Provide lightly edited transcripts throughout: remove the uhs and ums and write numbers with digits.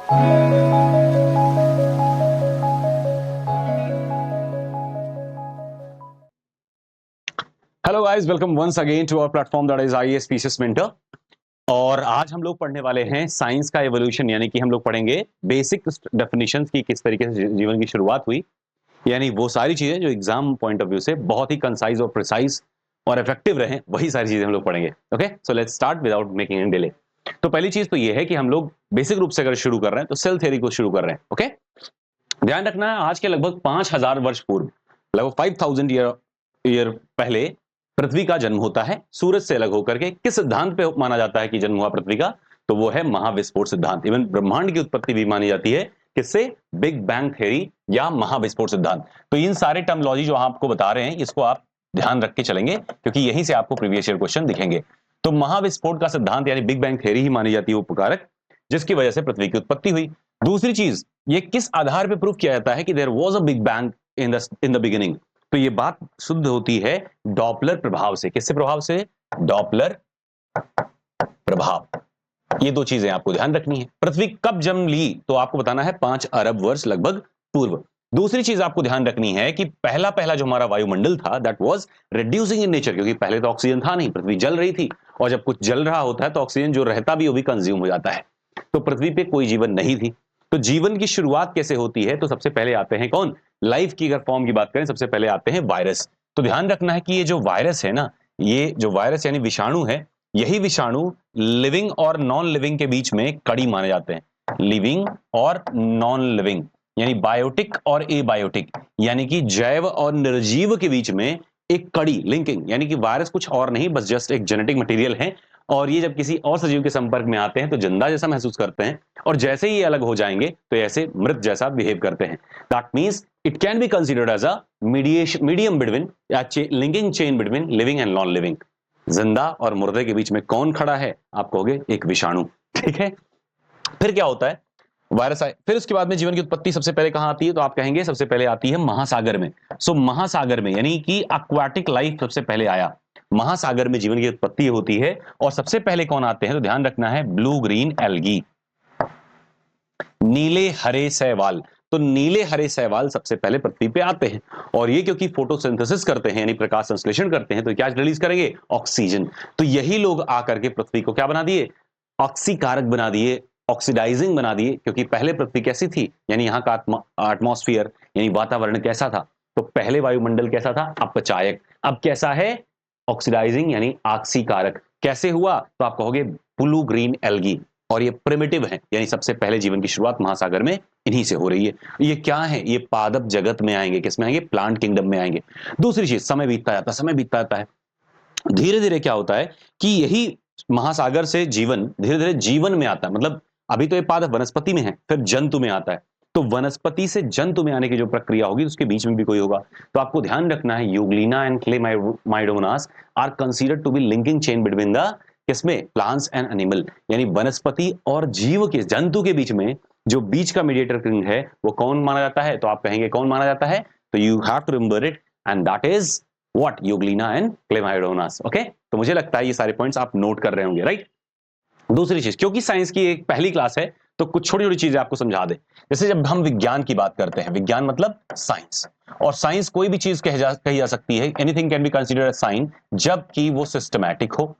Hello guys, welcome once again to our platform that is IAS specious mentor. और आज हम लोग पढ़ने वाले हैं साइंस का एवोल्यूशन, यानी कि हम लोग पढ़ेंगे बेसिक डेफिनेशंस की किस तरीके से जीवन की शुरुआत हुई, यानी वो सारी चीजें जो एग्जाम पॉइंट ऑफ व्यू से बहुत ही कंसाइज और प्रिसाइज और इफेक्टिव रहे, वही सारी चीजें हम लोग पढ़ेंगे। Okay, so let's start without making any delay. तो पहली चीज तो ये है कि हम लोग बेसिक रूप से अगर शुरू कर रहे हैं तो सेल थ्योरी को शुरू कर रहे हैं। ओके, ध्यान रखना है आज के लगभग 5000 वर्ष पूर्व, लगभग 5000 ईयर पहले पृथ्वी का जन्म होता है सूरज से अलग होकर के। किस सिद्धांत पे माना जाता है कि जन्म हुआ पृथ्वी का? तो वो है महाविस्फोट सिद्धांत। इवन ब्रह्मांड की उत्पत्ति भी मानी जाती है किससे? बिग बैंग थ्योरी या महाविस्फोट सिद्धांत। तो इन सारे टर्मोलॉजी जो आपको बता रहे हैं, इसको आप ध्यान रख के चलेंगे, क्योंकि यहीं से आपको प्रीवियस ईयर क्वेश्चन दिखेंगे। तो महाविस्फोट का सिद्धांत यानी बिग बैंग थ्योरी ही मानी जाती है वो उपकारक, जिसकी वजह से पृथ्वी की उत्पत्ति हुई। दूसरी चीज, ये किस आधार पर प्रूव किया जाता है कि there was a big bang in the beginning? तो ये बात शुद्ध होती है डॉपलर प्रभाव से। किससे प्रभाव से? डॉपलर प्रभाव। ये दो चीजें आपको ध्यान रखनी है। पृथ्वी कब जन्म ली? तो आपको बताना है 5 अरब वर्ष लगभग पूर्व। दूसरी चीज आपको ध्यान रखनी है कि पहला पहला जो हमारा वायुमंडल था that was reducing in nature, क्योंकि पहले तो ऑक्सीजन था नहीं, पृथ्वी जल रही थी, और जब कुछ जल रहा होता है तो ऑक्सीजन जो रहता भी वो भी कंज्यूम हो जाता है। तो पृथ्वी पे कोई जीवन नहीं थी। तो जीवन की शुरुआत कैसे होती है? तो सबसे पहले आते हैं कौन? लाइफ की अगर फॉर्म की बात करें, सबसे पहले आते हैं वायरस। तो ध्यान रखना है कि ये जो वायरस है ना, ये जो वायरस यानी विषाणु है, यही विषाणु लिविंग और नॉन लिविंग के बीच में कड़ी माने जाते हैं। लिविंग और नॉन लिविंग यानी बायोटिक और एबायोटिक, यानी कि जैव और निर्जीव के बीच में एक कड़ी लिंकिंग, यानी कि वायरस कुछ और नहीं, बस जस्ट एक जेनेटिक मटेरियल है। और ये जब किसी और सजीव के संपर्क में आते हैं तो जिंदा जैसा महसूस करते हैं, और जैसे ही ये अलग हो जाएंगे तो ऐसे मृत जैसा बिहेव करते हैं। That means it can be considered as a medium between या linking chain between living and non living. जिंदा और मुर्दे के बीच में कौन खड़ा है? आप कहोगे एक विषाणु। ठीक है, फिर क्या होता है? वायरस आए, फिर उसके बाद में जीवन की उत्पत्ति सबसे पहले कहां आती है? तो आप कहेंगे सबसे पहले आती है महासागर में। सो महासागर में यानी कि एक्वाटिक लाइफ सबसे पहले आया, महासागर में जीवन की उत्पत्ति होती है। और सबसे पहले कौन आते हैं? तो ध्यान रखना है ब्लू ग्रीन एल्गी, नीले हरे शैवाल। तो नीले हरे शैवाल सबसे पहले पृथ्वी पे आते हैं, और ये क्योंकि फोटोसिंथेसिस करते हैं यानी प्रकाश संश्लेषण करते हैं, तो क्या रिलीज करेंगे? ऑक्सीजन। तो यही लोग आकर के पृथ्वी को क्या बना दिए? ऑक्सीकारक बना दिए, ऑक्सीडाइजिंग बना दिए। क्योंकि पहले पृथ्वी कैसी थी, यानी यहाँ का एटमॉस्फेयर यानी वातावरण कैसा था? तो पहले वायुमंडल कैसा था? अपचायक। अब कैसा है? ऑक्सीडाइजिंग यानी ऑक्सीकारक। कैसे हुआ? तो आप कहोगे ब्लू ग्रीन एल्गी। और ये प्रिमिटिव है, यानी सबसे पहले जीवन की शुरुआत महासागर में इन्हीं से हो रही है। ये क्या है? ये पादप जगत में आएंगे। किस में आएंगे? प्लांट किंगडम में आएंगे। दूसरी चीज, समय बीतता जाता है, समय बीतता जाता है, धीरे धीरे क्या होता है कि यही महासागर से जीवन धीरे धीरे जीवन में आता है। मतलब अभी तो ये पादप वनस्पति में है, फिर जंतु में आता है। तो वनस्पति से जंतु में आने की जो प्रक्रिया होगी उसके बीच में भी कोई होगा। तो आपको ध्यान रखना है euglena and chlamydomonas are considered to be linking chain between the किसमें? प्लांट्स एंड एनिमल, यानी वनस्पति और जीव के, जंतु के बीच में जो बीच का मीडिएटर रिंग है वो कौन माना जाता है? तो आप कहेंगे कौन माना जाता है? तो you have to remember it, and that is what? Euglena and chlamydomonas. Okay, तो मुझे लगता है ये सारे पॉइंट्स आप नोट कर रहे होंगे, राइट? दूसरी चीज, क्योंकि साइंस की एक पहली क्लास है तो कुछ छोटी छोटी चीजें आपको समझा दे। जैसे जब हम विज्ञान की बात करते हैं, विज्ञान मतलब साइंस, और साइंस कोई भी चीज कही जा सकती है, anything can be considered as science, जबकि वो सिस्टमैटिक हो।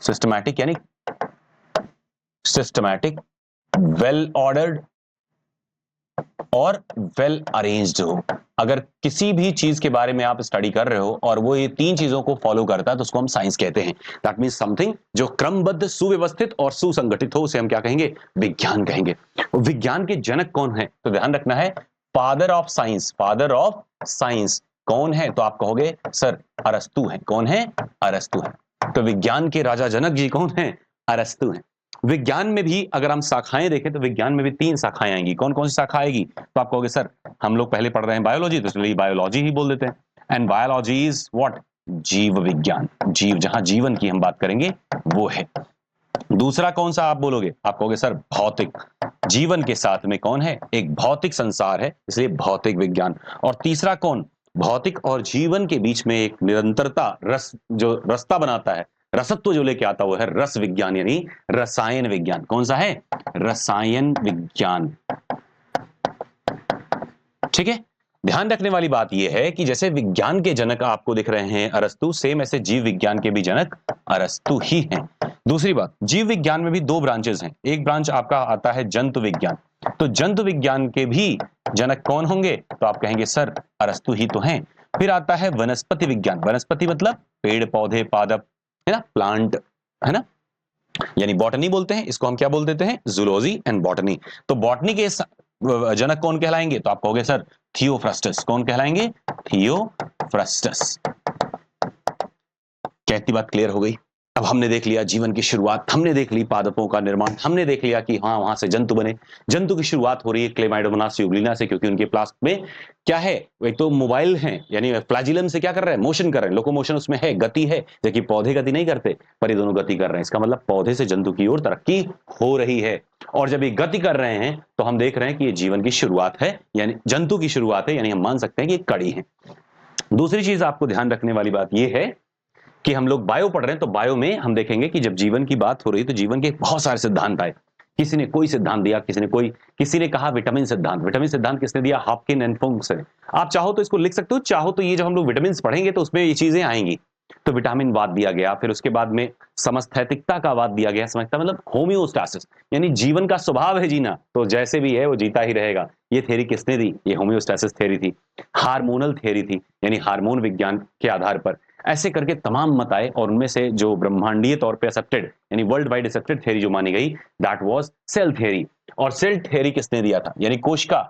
सिस्टमैटिक यानी सिस्टमैटिक, वेल ऑर्डर्ड और वेल अरेंज्ड हो। अगर किसी भी चीज के बारे में आप स्टडी कर रहे हो और वो ये तीन चीजों को फॉलो करता है तो उसको हम साइंस कहते हैं। दैट मींस समथिंग जो क्रमबद्ध, सुव्यवस्थित और सुसंगठित हो, उसे हम क्या कहेंगे? विज्ञान कहेंगे। विज्ञान के जनक कौन है? तो ध्यान रखना है father of science, father of science कौन है? तो आप कहोगे सर अरस्तु है। कौन है? अरस्तु है। तो विज्ञान के राजा जनक जी कौन है? अरस्तु है। विज्ञान में भी अगर हम शाखाएं देखें तो विज्ञान में भी 3 शाखाएं आएंगी। कौन कौन सी शाखा आएगी? तो आप कहोगे सर हम लोग पहले पढ़ रहे हैं बायोलॉजी, तो इसलिए बायोलॉजी ही बोल देते हैं। And biology is what? जीव विज्ञान। जीव, जहां जीवन की हम बात करेंगे वो है। दूसरा कौन सा आप बोलोगे? आप कहोगे सर भौतिक। जीवन के साथ में कौन है? एक भौतिक संसार है, इसलिए भौतिक विज्ञान। और तीसरा कौन? भौतिक और जीवन के बीच में एक निरंतरता, जो रास्ता बनाता है, रसत्व जो लेके आता वो है रस विज्ञान यानी रसायन विज्ञान। कौन सा है? रसायन विज्ञान। ठीक है, ध्यान रखने वाली बात यह है कि जैसे विज्ञान के जनक आपको दिख रहे हैं अरस्तु, सेम ऐसे जीव विज्ञान के भी जनक अरस्तु ही हैं। दूसरी बात, जीव विज्ञान में भी दो ब्रांचेस हैं। एक ब्रांच आपका आता है जंतु विज्ञान, तो जंतु विज्ञान के भी जनक कौन होंगे? तो आप कहेंगे सर अरस्तु ही तो हैं। फिर आता है वनस्पति विज्ञान। वनस्पति मतलब पेड़ पौधे पादप, है ना, प्लांट, है ना, यानी बॉटनी बोलते हैं इसको। हम क्या बोल देते हैं? Zoology and botany. तो बॉटनी के जनक कौन कहलाएंगे? तो आप कहोगे सर थियोफ्रस्टस। कौन कहलाएंगे? थियोफ्रस्टस। क्या इतनी बात क्लियर हो गई? अब हमने देख लिया जीवन की शुरुआत, हमने देख ली पादपों का निर्माण, हमने देख लिया कि हाँ वहां से जंतु बने। जंतु की शुरुआत हो रही है क्लेमाइडोमोनास यूग्लिना से, क्योंकि उनके प्लास्ट में क्या है? एक तो मोबाइल है, यानी फ्लैजिलम से क्या कर रहे हैं? मोशन कर रहे हैं, लोकोमोशन उसमें है, गति है, जबकि पौधे गति नहीं करते, पर ये दोनों गति कर रहे हैं। इसका मतलब पौधे से जंतु की ओर तरक्की हो रही है। और जब ये गति कर रहे हैं तो हम देख रहे हैं कि ये जीवन की शुरुआत है, यानी जंतु की शुरुआत है, यानी हम मान सकते हैं कि एक कड़ी है। दूसरी चीज आपको ध्यान रखने वाली बात यह है कि हम लोग बायो पढ़ रहे हैं, तो बायो में हम देखेंगे कि जब जीवन की बात हो रही है तो जीवन के बहुत सारे सिद्धांत आए। किसी ने कोई सिद्धांत दिया, किसी ने कहा विटामिन सिद्धांत। विटामिन सिद्धांत किसने दिया? हॉपकिन एंड फुंक्स ने। आप चाहो तो इसको लिख सकते हो, चाहो तो ये जब हम लोग विटामिन पढ़ेंगे तो उसमें ये चीजें आएंगी। तो विटामिन वाद दिया गया, फिर उसके बाद में समस्थैतिकता का वाद दिया गया। समझता मतलब होम्योस्टैसिस, यानी जीवन का स्वभाव है जीना, तो जैसे भी है वो जीता ही रहेगा। ये थ्योरी किसने दी? ये होम्योस्टैसिस थ्योरी थी। हार्मोनल थ्योरी थी, यानी हार्मोन विज्ञान के आधार पर ऐसे करके तमाम मत आए, और उनमें से जो ब्रह्मांडीय तौर पे एक्सेप्टेड यानी वर्ल्ड वाइड एक्सेप्टेड थ्योरी जो मानी गई, दैट वाज सेल थ्योरी। और सेल थ्योरी किसने दिया था? यानी कोशिका,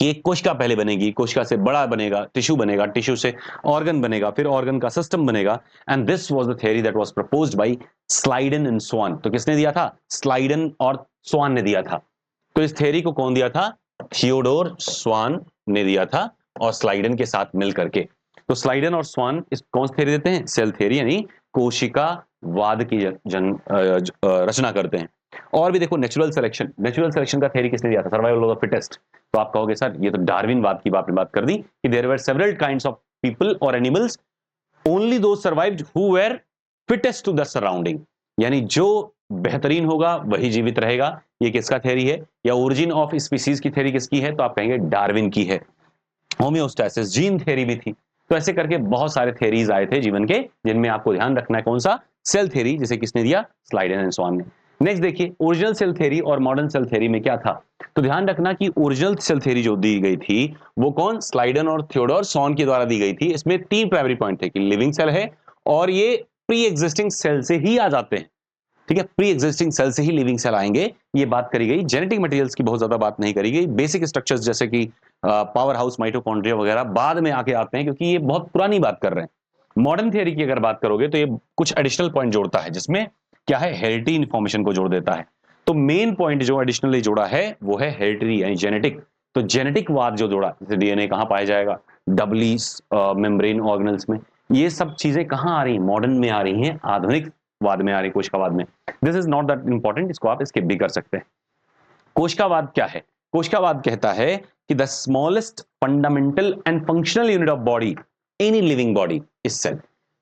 एक कोशिका पहले बनेगी, कोशिका से बड़ा बनेगा, टिश्यू बनेगा, टिश्यू से ऑर्गन बनेगा, फिर ऑर्गन का सिस्टम बनेगा। And this was the theory that was proposed by Schleiden and Schwann. तो किसने दिया था? स्लाइडन और स्वान ने दिया था। तो इस थ्योरी को कौन दिया था? थियोडोर स्वान ने दिया था, और स्लाइडन के साथ मिल करके। तो स्लाइडन और स्वान इस कौन सी थ्योरी देते हैं? सेल थ्योरी, यानी कोशिकावाद की रचना करते हैं। और भी देखो नेचुरल सिलेक्शन का थ्योरी किसने दिया था? Survival of the fittest. तो आप कहोगे सर ये तो डार्विनवाद की आपने बात कर दी कि there were several kinds of people और animals, only those survived who were fittest to the surrounding, यानी जो बेहतरीन होगा वही जीवित रहेगा। ये किसका थ्योरी है? या ओरिजिन ऑफ स्पीसीज की थ्योरी किसकी है? तो आप कहेंगे डार्विन की है। होम्योस्टैसिस, जीन थ्योरी भी थी। तो ऐसे करके बहुत सारे थ्योरीज आए थे जीवन के, जिनमें आपको ध्यान रखना है कौन सा? सेल थ्योरी, जिसे किसने दिया? स्लाइडन एंड स्वान ने। नेक्स्ट देखिए ओरिजिनल सेल थ्योरी और मॉडर्न सेल थ्योरी में क्या था। तो ध्यान रखना कि ओरिजिनल सेल थ्योरी जो दी गई थी वो कौन? स्लाइडन और थियोडोर स्वान के द्वारा दी गई थी। इसमें तीन प्राइमरी पॉइंट थे कि लिविंग सेल है, और ये प्री एग्जिस्टिंग सेल से ही आ जाते हैं। ठीक है, प्री एग्जिस्टिंग सेल से ही लिविंग सेल आएंगे, ये बात करी गई। जेनेटिक मटेरियल्स की बहुत ज्यादा बात नहीं करी गई। बेसिक स्ट्रक्चर्स जैसे कि पावर हाउस, माइटोकॉन्ड्रिया वगैरह बाद में आके आते हैं, क्योंकि ये बहुत पुरानी बात कर रहे हैं। मॉडर्न थियरी की अगर बात करोगे तो ये कुछ एडिशनल पॉइंट जोड़ता है, जिसमें क्या है? हेरिडिटी इन्फॉर्मेशन को जोड़ देता है। तो मेन पॉइंट जो एडिशनली जोड़ा है वो है हेरिडिटी यानी जेनेटिक। तो जेनेटिक वाद जो जोड़ा, जैसे डीएनए कहां पाया जाएगा? डबली मेम्ब्रेन ऑर्गेनल्स में। ये सब चीजें कहां आ रही हैं? मॉडर्न में आ रही हैं, आधुनिक वाद में आ रही है, कोशिकावाद में। This is not that important, इसको आप स्किप भी कर सकते हैं। कोशिकावाद क्या है? कोशिकावाद कहता है कि the smallest fundamental and functional unit of body, any living body is cell.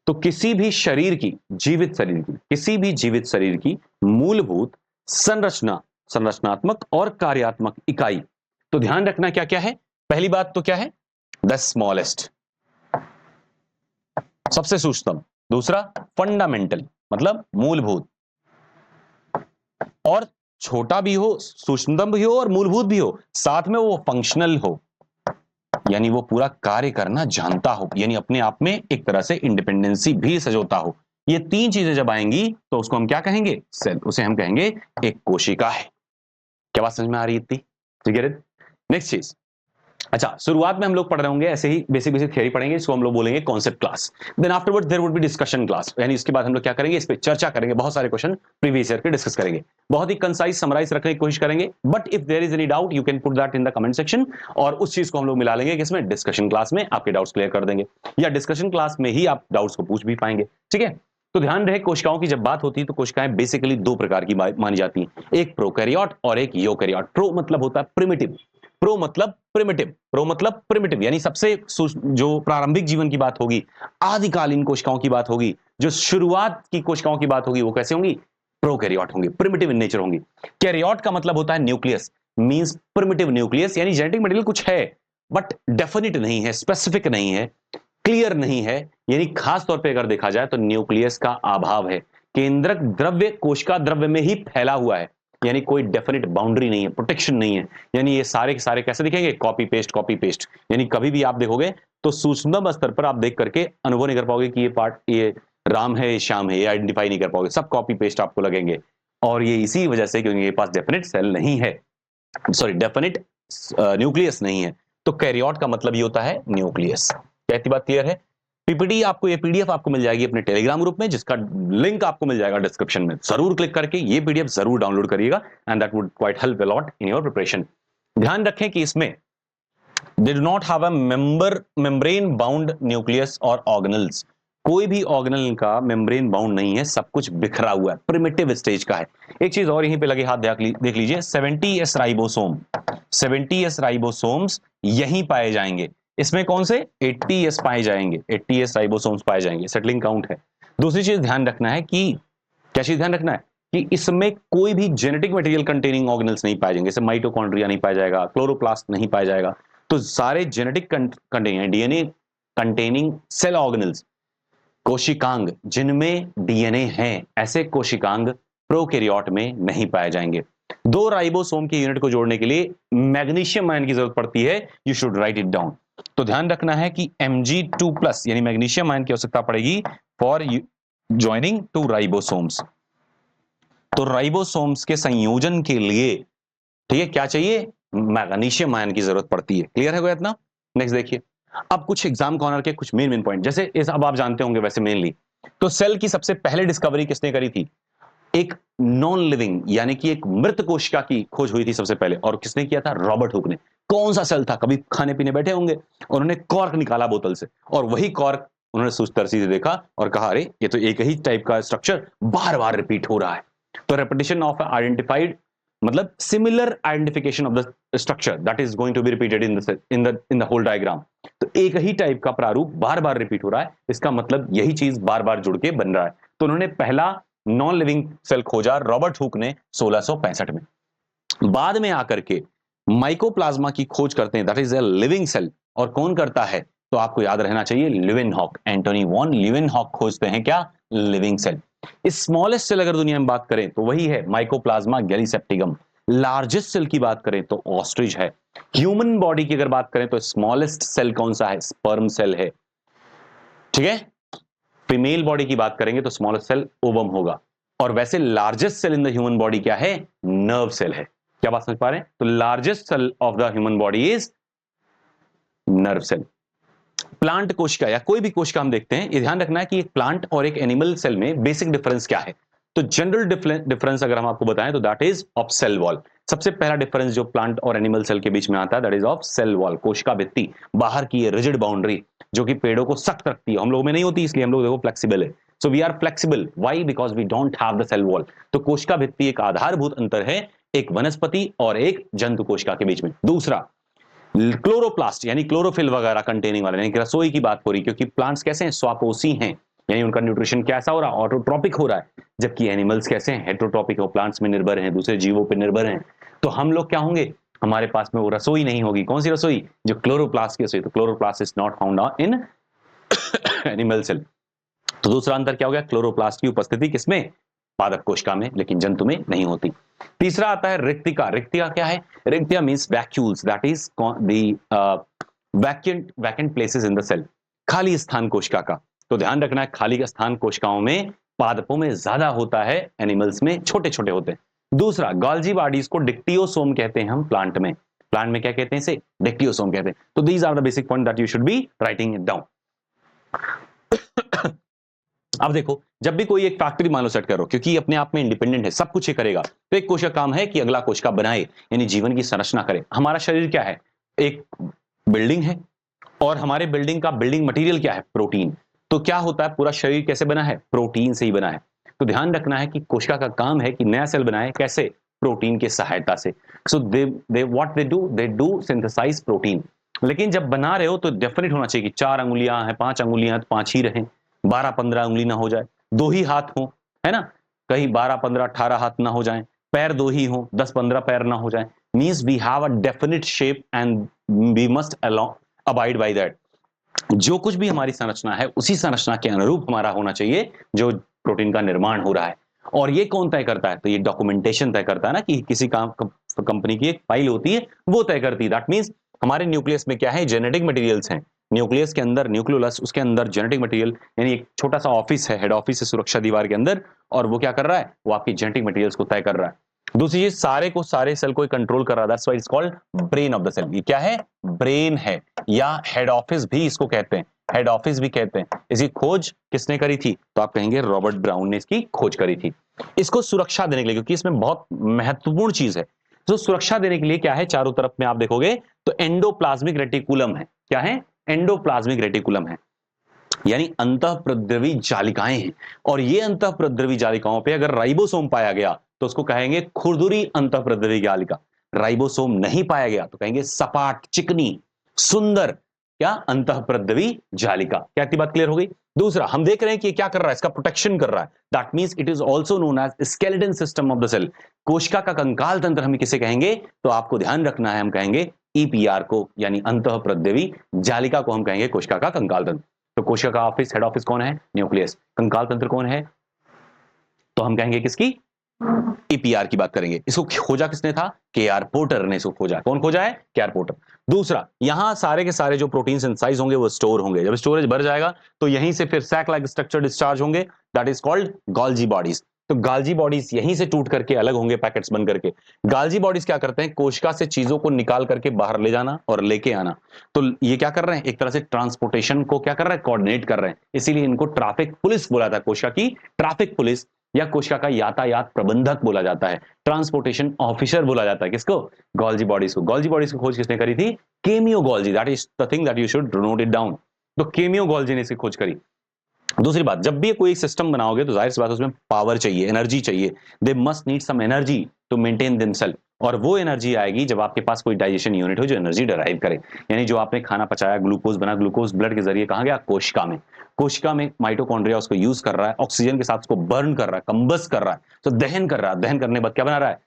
तो किसी भी शरीर की, जीवित शरीर की, किसी भी जीवित शरीर की मूलभूत संरचना, संरचनात्मक और कार्यात्मक इकाई। तो ध्यान रखना क्या क्या है। पहली बात तो क्या है? द स्मॉलेस्ट, सबसे सूक्ष्म। दूसरा फंडामेंटल, मतलब मूलभूत, और छोटा भी हो, सूक्ष्मतम भी हो और मूलभूत भी हो, साथ में वो फंक्शनल हो, यानी वो पूरा कार्य करना जानता हो, यानी अपने आप में एक तरह से इंडिपेंडेंसी भी सजोता हो। ये तीन चीजें जब आएंगी तो उसको हम क्या कहेंगे? सेल। उसे हम कहेंगे एक कोशिका है। क्या बात समझ में आ रही है इतनी? ठीक है। नेक्स्ट चीज, अच्छा शुरुआत में हम लोग पढ़ रहे होंगे ऐसे ही बेसिक बेसिक थ्योरी पढ़ेंगे, इसको हम लोग बोलेंगे concept class. Then afterward there would be discussion class, यानी इसके बाद हम लोग क्या करेंगे? इस पे चर्चा करेंगे, बहुत सारे क्वेश्चन प्रीवियस ईयर के डिस्कस करेंगे, बहुत ही कंसाइज समराइज रखने की कोशिश करेंगे। But if there is any doubt you can put that in the comment section, और उस चीज को हम लोग मिला लेंगे किसमें? डिस्कशन क्लास में आपके डाउट्स क्लियर कर देंगे, या डिस्कशन क्लास में ही आप डाउट्स को पूछ भी पाएंगे। ठीक है, तो ध्यान रहे कोशिकाओं की जब बात होती है तो कोशिकाएं बेसिकली दो प्रकार की मानी जाती हैं, एक प्रोकैरियोट और एक यूकैरियोट। प्रो मतलब होता है प्रिमिटिव, प्रो मतलब प्रिमिटिव, प्रो मतलब प्रिमिटिव यानी सबसे जो प्रारंभिक जीवन की बात होगी, आदिकालीन कोशिकाओं की बात होगी, जो शुरुआत की कोशिकाओं की बात होगी वो कैसे होंगी, प्रोकैरियोट होंगी, प्रिमिटिव इन नेचर होंगी। कैरियोट का मतलब होता है न्यूक्लियस, मींस प्रिमिटिव न्यूक्लियस, यानी जेनेटिक मटेरियल कुछ है बट डेफिनिट नहीं है, स्पेसिफिक नहीं है, क्लियर नहीं है, यानी खास तौर पे अगर देखा जाए तो न्यूक्लियस का अभाव है। केंद्रक द्रव्य कोशिका द्रव्य में ही फैला हुआ है, यानी कोई डेफिनिट बाउंड्री नहीं है, प्रोटेक्शन नहीं है, यानी ये सारे के सारे कैसे दिखेंगे, कॉपी पेस्ट, यानी कभी भी आप देखोगे तो सूक्ष्म स्तर पर आप देख करके अनुभव नहीं कर पाओगे कि ये पार्ट ये राम है, ये श्याम है, ये आइडेंटिफाई नहीं कर पाओगे, सब कॉपी पेस्ट आपको लगेंगे। और ये इसी वजह से क्योंकि ये पास डेफिनेट सेल नहीं है, सॉरी डेफिनेट न्यूक्लियस नहीं है, तो कैरियोट का मतलब ये होता है न्यूक्लियस। क्या इतनी बात क्लियर है? पीपीटी आपको, ये पीडीएफ आपको मिल जाएगी अपने टेलीग्राम ग्रुप में, जिसका लिंक आपको मिल जाएगा डिस्क्रिप्शन में, जरूर क्लिक करके ये पीडीएफ जरूर डाउनलोड करिएगा and that would quite help a lot in your preparation. ध्यान रखें कि इसमें they do not have a membrane bound nucleus और ऑर्गेनल्स, कोई भी ऑर्गेनल का मेम्ब्रेन बाउंड नहीं है, सब कुछ बिखरा हुआ है, प्रिमिटिव स्टेज का है। एक चीज और यहीं पे लगे हाथ देख लीजिए, 70s राइबोसोम, 70s राइबोसोम्स यहीं पाए जाएंगे। इसमें कौन से 80s पाए जाएंगे, 80s राइबोसोम्स पाए जाएंगे, सेटलिंग काउंट है। दूसरी चीज ध्यान रखना है कि क्या चीज ध्यान रखना है कि इसमें कोई भी जेनेटिक मटेरियल कंटेनिंग ऑर्गेनल्स नहीं पाए जाएंगे, जैसे माइटोकॉन्ड्रिया नहीं पाया जाएगा, क्लोरोप्लास्ट नहीं पाया जाएगा, तो सारे genetic containing DNA containing cell organelles, कोशिकांग जिनमें डीएनए हैं, ऐसे कोशिकांग प्रोकैरियोट में नहीं पाए जाएंगे। दो राइबोसोम की यूनिट को जोड़ने के लिए मैग्नीशियम आयन की जरूरत पड़ती है, you should write it down. तो ध्यान रखना है कि Mg2+ यानी मैग्नीशियम आयन की आवश्यकता पड़ेगी फॉर ज्वाइनिंग टू राइबोसोम्स। तो राइबोसोम्स के संयोजन के लिए ठीक है क्या चाहिए, मैग्नीशियम आयन की जरूरत पड़ती है। क्लियर है इतना? नेक्स्ट देखिए, अब कुछ एग्जाम कॉर्नर के कुछ मेन पॉइंट, जैसे इस अब आप जानते होंगे वैसे मेनली तो सेल की सबसे पहले डिस्कवरी किसने करी थी, एक नॉन लिविंग यानी कि एक मृत कोशिका की खोज हुई थी सबसे पहले, और किसने किया था, रॉबर्ट हुक ने। कौन सा सेल था, कभी खाने पीने बैठे होंगे, उन्होंने कॉर्क निकाला बोतल से, और वही कॉर्क उन्होंने सूझतरसी से देखा और कहा अरे ये तो एक ही टाइप का स्ट्रक्चर बार बार रिपीट हो रहा है। तो रेपिटेशन ऑफ आइडेंटिफाइड मतलब similar identification of the structure that is going to be repeated in the whole diagram. तो एक ही टाइप का प्रारूप बार बार रिपीट हो रहा है, इसका मतलब यही चीज बार बार जुड़ के बन रहा है। तो उन्होंने पहला नॉन लिविंग सेल खोजा रॉबर्ट हुक ने 1665 में। बाद में आकर के माइकोप्लाज्मा की खोज करते हैं, that is a living cell, और कौन करता है, तो आपको याद रहना चाहिए ल्यूवेनहॉक, एंटोनी वॉन ल्यूवेनहॉक खोजते हैं क्या, लिविंग सेल। स्मॉलेस्ट सेल अगर दुनिया में बात करें तो वही है माइकोप्लाज्मा गैलीसेप्टिकम। लार्जेस्ट सेल की बात करें तो ऑस्ट्रिच है। ह्यूमन बॉडी की अगर बात करें तो स्मॉलेस्ट सेल कौन सा है, स्पर्म सेल है। ठीक है, फीमेल बॉडी की बात करेंगे तो स्मॉलेस्ट सेल ओवम होगा, और वैसे largest cell in the human body क्या है, नर्व सेल है। क्या बात समझ पा रहे हैं? तो largest cell of the human body is nerve cell. Plant कोशिका या कोई भी कोशिका हम देखते हैं, ये ध्यान रखना है कि एक प्लांट और एक एनिमल सेल में बेसिक डिफरेंस क्या है। तो जनरल डिफरेंस अगर हम आपको बताएं तो that is of cell wall. सबसे पहला डिफरेंस जो प्लांट और एनिमल सेल के बीच में आता है that is of cell wall, कोशिका भित्ति, बाहर की रिजिड बाउंड्री जो कि पेड़ों को सख्त रखती है, हम लोगों में नहीं होती, इसलिए हम लोग देखो फ्लेक्सिबल है। So we are flexible, why, because we don't have the cell wall. तो कोशिका भित्ति एक आधारभूत अंतर है एक वनस्पति और एक जंतु कोशिका के बीच में। दूसरा क्लोरोप्लास्ट यानी क्लोरोफिल वगैरह कंटेनिंग वाले, यानी कि रसोई की बात हो रही, क्योंकि प्लांट्स कैसे हैं, स्वापोषी हैं, यानी उनका न्यूट्रिशन कैसा हो रहा है, ऑटोट्रोपिक हो रहा है, जबकि एनिमल्स कैसे हैं, हेटरोट्रोपिक, वो प्लांट्स में निर्भर हैं, दूसरे जीवों पर निर्भर हैं। तो हम लोग क्या होंगे, हमारे पास में वो रसोई नहीं होगी। कौन सी रसोई, जो क्लोरोप्लास्ट की रसोई। तो chloroplast is not found in animal cell. तो दूसरा अंतर क्या हो गया, क्लोरोप्लास्ट की उपस्थिति किसमें, पादप कोशिका में, लेकिन जंतु में नहीं होती। तीसरा आता है रिक्तिका। रिक्तिका क्या है, रिक्तिका means vacuoles, that is the vacant places in the cell, खाली स्थान कोशिका का। तो ध्यान रखना है खाली स्थान कोशिकाओं में पादपों में ज्यादा होता है, एनिमल्स में छोटे छोटे होते हैं। दूसरा गॉल्जी बॉडीज को डिक्टियोसोम कहते हैं हम प्लांट में। प्लांट में क्या कहते हैं इसे, डिक्टियोसोम कहते हैं। तो these are the basic point that you should be writing it down. अब देखो, जब भी कोई एक फैक्ट्री मान लो सेट करो, क्योंकि अपने आप में इंडिपेंडेंट है, सब कुछ ये करेगा, तो एक कोशिका काम है कि अगला कोशिका बनाए, यानी जीवन की संरचना करे। हमारा शरीर क्या है, एक बिल्डिंग है, और हमारे बिल्डिंग का बिल्डिंग मटेरियल क्या है, प्रोटीन। तो क्या होता है, पूरा शरीर कैसे बना है, प्रोटीन से ही बना है। तो ध्यान रखना है कि कोशिका का काम है कि नया सेल बनाए, कैसे, प्रोटीन की सहायता से। So they what they do synthesise protein. लेकिन जब बना रहे हो तो डेफिनेट होना चाहिए कि 4 अंगुलियां हैं, 5 अंगुलियां, तो 5 ही रहें। 12-15 उंगली ना हो जाए, 2 ही हाथ हो, है ना, कहीं 12-15-18 हाथ ना हो जाए, पैर 2 ही हो, 10-15 पैर ना हो जाए, means we have a definite shape and we must abide by that. जो कुछ भी हमारी संरचना है उसी संरचना के अनुरूप हमारा होना चाहिए जो प्रोटीन का निर्माण हो रहा है। और ये कौन तय करता है? तो ये डॉक्यूमेंटेशन तय करता है ना, कि किसी काम कंपनी की एक फाइल होती है वो तय करती है। दैट मींस हमारे न्यूक्लियस में क्या है? जेनेटिक मटेरियल्स हैं। न्यूक्लियस के अंदर न्यूक्लियोलस, उसके अंदर जेनेटिक मटेरियल, यानी एक छोटा सा ऑफिस है, हेड ऑफिस है सुरक्षा दीवार के अंदर, और वो क्या कर रहा है? वो आपकी जेनेटिक मटेरियल्स को तय कर रहा है। दूसरी चीज, सारे सेल को कंट्रोल कर रहा है। That's why it's called brain of the cell. ये क्या है? ब्रेन है, या हेड ऑफिस भी इसको कहते हैं, हेड ऑफिस भी कहते हैं। इसकी खोज किसने करी थी? तो आप कहेंगे रॉबर्ट ब्राउन ने इसकी खोज करी थी। इसको सुरक्षा देने के लिए, क्योंकि इसमें बहुत महत्वपूर्ण चीज है, तो सुरक्षा देने के लिए क्या है? चारों तरफ में आप देखोगे तो एंडोप्लाज्मिक रेटिकुलम है। क्या है? एंडोप्लाज्मिक रेटिकुलम है, यानी अंतःप्रद्रवी जालिकाएं हैं। और ये अंतःप्रद्रवी जालिकाओं पे अगर राइबोसोम पाया गया तो उसको कहेंगे खुरदुरी अंतःप्रद्रवी जालिका। राइबोसोम नहीं पाया गया तो कहेंगे सपाट, चिकनी, सुंदर क्या? अंतःप्रद्रवी जालिका। क्या इतनी बात क्लियर हो गई? दूसरा, हम देख रहे हैं कि ये क्या कर रहा है? इसका प्रोटेक्शन कर रहा है। That means it is also known as skeleton system of the cell. कोशिका का कंकाल तंत्र हम किसे कहेंगे? तो आपको ध्यान रखना है, हम कहेंगे ईपीआर को, यानी अंतःप्रद्रवी जालिका को हम कहेंगे कोशिका का कंकाल तंत्र। तो कोशिका का ऑफिस, हेड ऑफिस कौन है? न्यूक्लियस। कंकाल तंत्र कौन है? तो हम कहेंगे किसकी? ईपीआर की बात करेंगे। इसको खोजा किसने था? के.आर. पोर्टर ने इसको खोजा। कौन खोजा है? के.आर. पोर्टर। दूसरा, यहां सारे के सारे जो प्रोटीन सिंथेसाइज होंगे वो स्टोर होंगे। जब स्टोरेज भर जाएगा तो यहीं से फिर सैक लाइक स्ट्रक्चर डिस्चार्ज होंगे, that is called Golgi bodies. तो गाल्जी बॉडीज यहीं से टूट करके अलग होंगे, पैकेट्स बन करके। गाल्जी बॉडीज क्या करते हैं? कोशिका से चीजों को निकाल करके बाहर ले जाना और लेके आना। तो ये क्या कर रहे हैं? एक तरह से ट्रांसपोर्टेशन को क्या कर रहे हैं? कोऑर्डिनेट कर रहे हैं। इसीलिए इनको ट्रैफिक पुलिस बोला था, कोशिका की ट्रैफिक पुलिस, या कोशिका का यातायात प्रबंधक बोला जाता है, ट्रांसपोर्टेशन ऑफिसर बोला जाता है। किसको? गोल्जी बॉडीज को। गोल्जी बॉडीज की खोज किसने करी थी? Cameo Golgi. That is the thing that you should note it down. तो केमियो गोल्जी ने इसकी खोज करी। दूसरी बात, जब भी कोई सिस्टम बनाओगे तो जाहिर सी बात उसमें पावर चाहिए, एनर्जी चाहिए। They must need some energy to maintain themself. और वो एनर्जी आएगी जब आपके पास कोई डाइजेशन यूनिट हो जो एनर्जी डराइव करे। यानी जो आपने खाना पचाया, ग्लूकोज बना, ग्लूकोज ब्लड के जरिए कहां गया? कोशिका में। कोशिका में माइटोकॉन्ड्रिया उसको यूज कर रहा है, ऑक्सीजन के साथ उसको बर्न कर रहा है, कंबस कर रहा है, तो दहन कर रहा है। दहन करने के बाद क्या बना रहा है?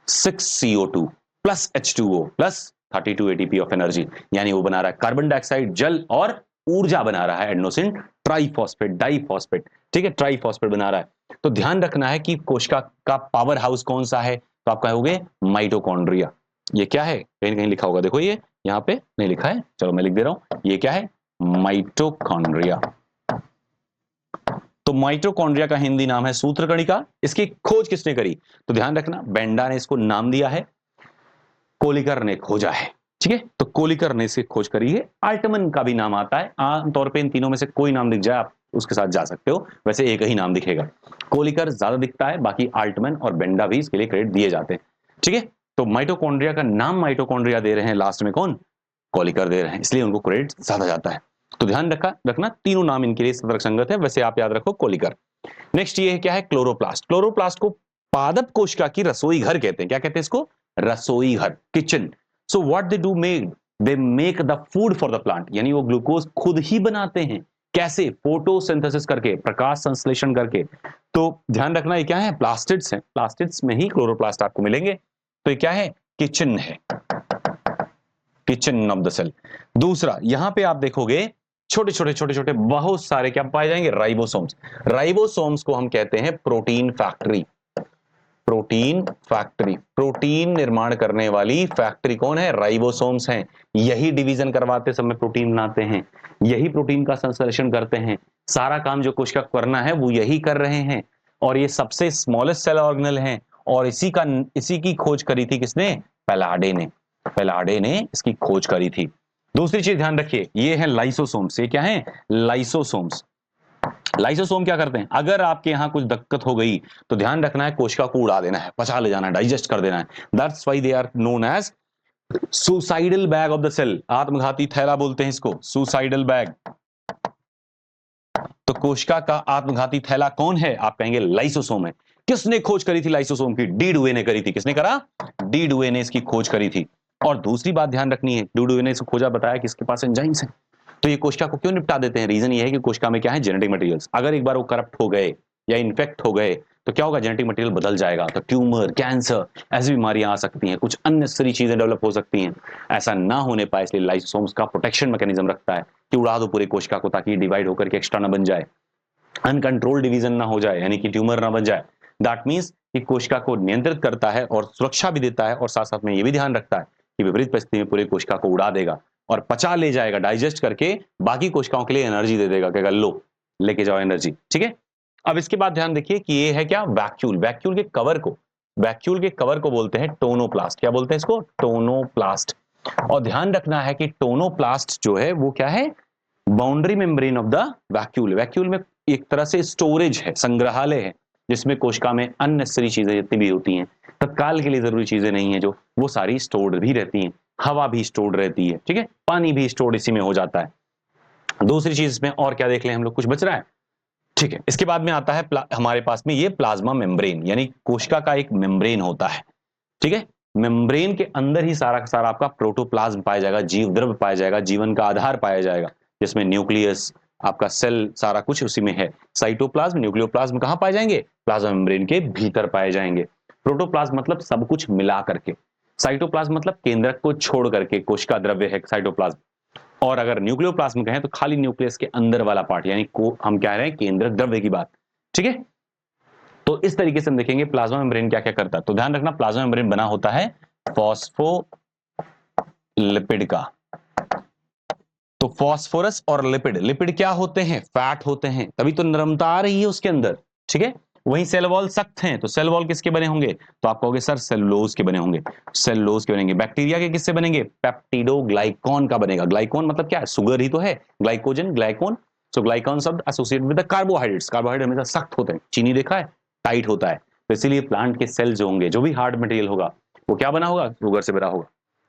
6CO2 plus H2O plus 32 ATP of energy. यानी वो बना रहा है कार्बन डाइऑक्साइड, जल और ऊर्जा बना रहा है, एडेनोसिन ट्राइफॉस्फेट, डाइफॉस्फेट। ठीक है, ट्राइफॉस्फेट बना रहा है। तो ध्यान रखना है कि कोशिका का पावर हाउस कौन सा है? तो आप कहोगे माइटोकॉन्ड्रिया। ये क्या है? कहीं कहीं लिखा होगा, देखो ये यहां पे नहीं लिखा है, चलो मैं लिख दे रहा हूं। ये क्या है? माइटोकॉन्ड्रिया। तो माइटोकॉन्ड्रिया का हिंदी नाम है सूत्रकणिका। इसकी खोज किसने करी? तो ध्यान रखना, बेंडा ने इसको नाम दिया है, कोलिकर ने खोजा है। ठीक है, तो कोलिकर ने इसे खोज करी है। आल्टमन का भी नाम आता है। आमतौर पे इन तीनों में से कोई नाम दिख जाए आप उसके साथ जा सकते हो, वैसे एक ही नाम दिखेगा। कोलिकर ज्यादा दिखता है, बाकी आल्टमन और बेंडा भी इसके लिए क्रेडिट दिए जाते हैं। ठीक है, तो माइटोकॉन्ड्रिया का नाम माइटोकॉन्ड्रिया दे रहे हैं लास्ट में कौन? कोलिकर दे रहे हैं, इसलिए उनको क्रेडिट ज्यादा जाता है। तो ध्यान रखना तीनों नाम इनके लिए तर्कसंगत है, वैसे आप याद रखो कोलिकर। नेक्स्ट ये क्या है? क्लोरोप्लास्ट। क्लोरोप्लास्ट को पादप कोशिका की रसोई घर कहते हैं। क्या कहते हैं इसको? रसोई घर, kitchen. So what they do make? They make the food for the plant, यानी वो ग्लूकोज खुद ही बनाते हैं। कैसे? फोटोसिंथेसिस करके, प्रकाश संश्लेषण करके। तो ध्यान रखना, ये क्या है? प्लास्टिड्स हैं। प्लास्टिड्स में ही क्लोरोप्लास्ट आपको मिलेंगे। तो ये क्या है? किचन है, किचन ऑफ द सेल। दूसरा, यहां पे आप देखोगे छोटे छोटे छोटे छोटे बहुत सारे क्या पाए जाएंगे? राइबोसोम्स। राइबोसोम्स को हम कहते हैं protein factory. Protein factory, protein निर्माण करने वाली फैक्ट्री कौन है? राइबोसोम्स हैं। यही डिवीजन करवाते समय प्रोटीन बनाते हैं, यही प्रोटीन का संश्लेषण करते हैं। सारा काम जो कोशिका को करना है वो यही कर रहे हैं। और ये सबसे स्मॉलेस्ट सेल ऑर्गेनल हैं। और इसी की खोज करी थी किसने? पैलाडे ने। पैलाडे ने इसकी खोज करी थी। दूसरी चीज ध्यान रखिए, ये है लाइसोसोम्स। ये क्या है? लाइसोसोम्स। लाइसोसोम क्या करते हैं? अगर आपके यहां कुछ दिक्कत हो गई तो ध्यान रखना है, कोशिका को उड़ा देना है, पचा ले जाना है, डाइजेस्ट कर देना है। That's why they are known as suicidal bag of the cell. आत्मघाती थैला बोलते हैं इसको, सुसाइडल बैग। तो कोशिका का आत्मघाती थैला कौन है? आप कहेंगे लाइसोसोम है। किसने खोज करी थी लाइसोसोम की? डी डुवे ने करी थी। किसने करा? डी डुवे ने इसकी खोज करी थी। और दूसरी बात ध्यान रखनी है, डी डुवे ने इसको खोजा, बताया कि इसके पास एंजाइम्स हैं। तो ये कोशिका को क्यों निपटा देते हैं? रीजन ये है कि कोशिका में क्या है, जेनेटिक मटेरियल्स। अगर एक बार वो करप्ट हो गए या इन्फेक्ट हो गए तो क्या होगा, जेनेटिक मटेरियल बदल जाएगा, तो ट्यूमर, कैंसर, ऐसी बीमारियां आ सकती हैं, कुछ अननेसेसरी चीजें डेवलप हो सकती हैं। ऐसा ना होने पाए इसलिए लाइसोसोम्स का प्रोटेक्शन मैकेनिज्म रखता है कि उड़ा दो पूरी कोशिका को, ताकि डिवाइड होकर के एक्स्ट्रा ना बन जाए, अनकंट्रोल डिवीजन ना हो जाए, यानी कि ट्यूमर ना बन जाए। दैट मीन्स कि कोशिका को नियंत्रित करता है और सुरक्षा भी देता है, और साथ साथ में ये भी ध्यान रखता है कि विपरीत परिस्थिति में पूरी कोशिका को उड़ा देगा और पचा ले जाएगा, डाइजेस्ट करके बाकी कोशिकाओं के लिए एनर्जी दे देगा कि लो लेके जाओ एनर्जी। ठीक है, अब इसके बाद ध्यान देखिए कि ये है क्या, वैक्यूल। वैक्यूल के कवर को बोलते हैं टोनोप्लास्ट। क्या बोलते हैं इसको? टोनोप्लास्ट। और ध्यान रखना है कि टोनोप्लास्ट जो है वो क्या है, boundary membrane of the vacuole. Vacuole में एक तरह से स्टोरेज है, संग्रहालय है, जिसमें कोशिका में अननेसेसरी चीजें जितनी भी होती हैं, तत्काल के लिए जरूरी चीजें नहीं है जो, वो सारी स्टोर्ड भी रहती हैं। हवा भी स्टोर्ड रहती है, ठीक है, पानी भी स्टोर्ड इसी में हो जाता है। दूसरी चीज इसमें और क्या देख लें हम लोग, कुछ बच रहा है? ठीक है, इसके बाद में आता है हमारे पास में ये प्लाज्मा मेम्ब्रेन, यानी कोशिका का एक मेम्ब्रेन होता है। ठीक है, मेम्ब्रेन के अंदर ही सारा का सारा आपका प्रोटोप्लाज्म पाया जाएगा, जीव द्रव्य पाया जाएगा, जीवन का आधार पाया जाएगा, जिसमें न्यूक्लियस, आपका सेल, सारा कुछ उसी में है। साइटोप्लाज्म, न्यूक्लियोप्लाज्म कहां पाए जाएंगे? प्लाज्मा मेम्ब्रेन के भीतर पाए जाएंगे। प्रोटोप्लाज्म मतलब सब कुछ मिला करके, साइटोप्लाज्म मतलब केंद्रक को छोड़ करके कोशिका द्रव्य है साइटोप्लाज्म, और अगर न्यूक्लियोप्लाज्म कहें तो खाली न्यूक्लियस के अंदर वाला पार्ट, यानी को हम कह रहे हैं केंद्रक द्रव्य की बात। ठीक है, तो इस तरीके से हम देखेंगे प्लाज्मा मेम्ब्रेन क्या क्या करता है। तो ध्यान रखना, प्लाज्मा मेम्ब्रेन बना होता है फॉस्फोलिपिड का। तो फॉस्फोरस और लिपिड, लिपिड क्या होते हैं? फैट होते हैं, तभी तो नरमता आ रही है उसके अंदर। ठीक है, वहीं सेल वॉल सख्त हैं, तो सेल वॉल किसके बने होंगे? तो आप कहोगे सर सेलुलोज के बने होंगे, सेलुलोज के बनेंगे। बैक्टीरिया के किससे बनेंगे? पेप्टिडोग्लाइकॉन का बनेगा। ग्लाइकॉन मतलब क्या है? सुगर ही तो है, ग्लाइकोजन, ग्लाइकॉन। सो ग्लाइकॉन शब्द associated with the carbohydrates. Carbohydrate हमेशा सख्त होते हैं, चीनी देखा है, टाइट होता है, तो इसीलिए प्लांट के सेल जो होंगे, जो भी हार्ड मटेरियल होगा, वो क्या बना होगा? शुगर से बना होगा।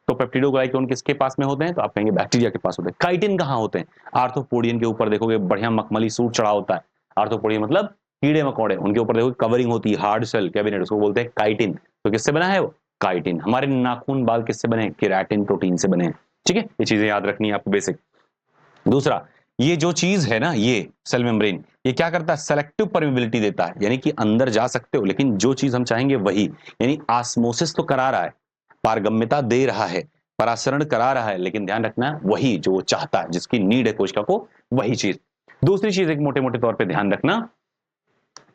तो पेप्टिडोग्लाइकॉन किसके पास में होते हैं? तो आप कहेंगे बैक्टीरिया के पास होते हैं। काइटिन कहां होते हैं? आर्थोपोडियन के ऊपर देखोगे बढ़िया मखमली सूट चढ़ा होता है। आर्थोपोडियन मतलब कीड़े मकोड़े, उनके ऊपर देखोगे कवरिंग होती है, हार्ड सेल कैबिनेट, उसको बोलते हैं काइटिन। तो किससे बना है वो? काइटिन। हमारे नाखून, बाल किससे बने हैं? केराटिन प्रोटीन से बने हैं। ठीक है, ये चीजें याद रखनी है आपको, बेसिक। दूसरा, ये जो चीज है ना, ये सेल मेम्ब्रेन, ये क्या करता है? सेलेक्टिव परमिबिलिटी देता है, यानी कि अंदर जा सकते हो लेकिन जो चीज हम चाहेंगे वही, यानी ऑस्मोसिस तो करा रहा है, पारगम्यता दे रहा है, परासरण करा रहा है, लेकिन ध्यान रखना वही जो वो चाहता है, जिसकी नीड है कोशिका को, वही चीज। दूसरी चीज एक मोटे मोटे तौर पे ध्यान रखना